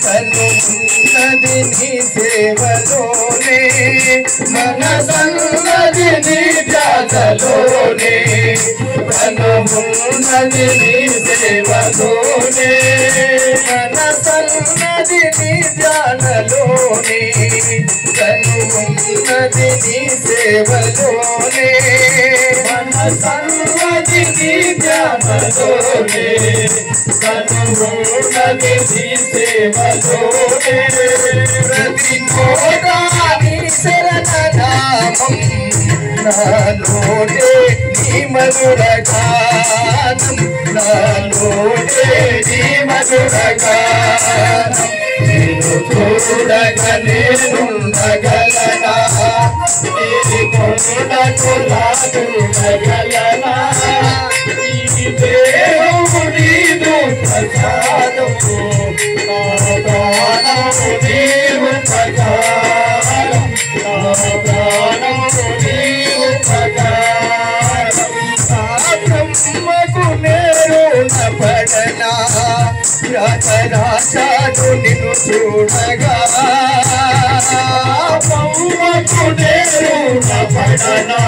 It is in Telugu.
కనున్నది నీ సేవలోనే మనసన్నది నీ ధ్యాసలోనే కనున్నది నీ సేవలోనే మనసన్నది నీ ధ్యానలోనే కనున్నది నీ సేవలోనే మనసన్నది నీ ధ్యానలోనే కనున్నది నీ సేవలోనే ప్రతి నోటాని శరణనామం నాలోనే నీ మధుర గానం నాలోనే నీ మధుర గానం నిన్ను చూడగ నేనుండగలనా నీ కొండకు లాగుండగలనా ఈ దేవుడు నీదు ప్రసాదము నా ప్రాణము నీవు ప్రకారం నా ప్రాణము నీవు ప్రకారం బ్రహ్మకు నేను పడనా రాజరాజాను నిన్ను చూడగా బ్రహ్మకు నేను పడనా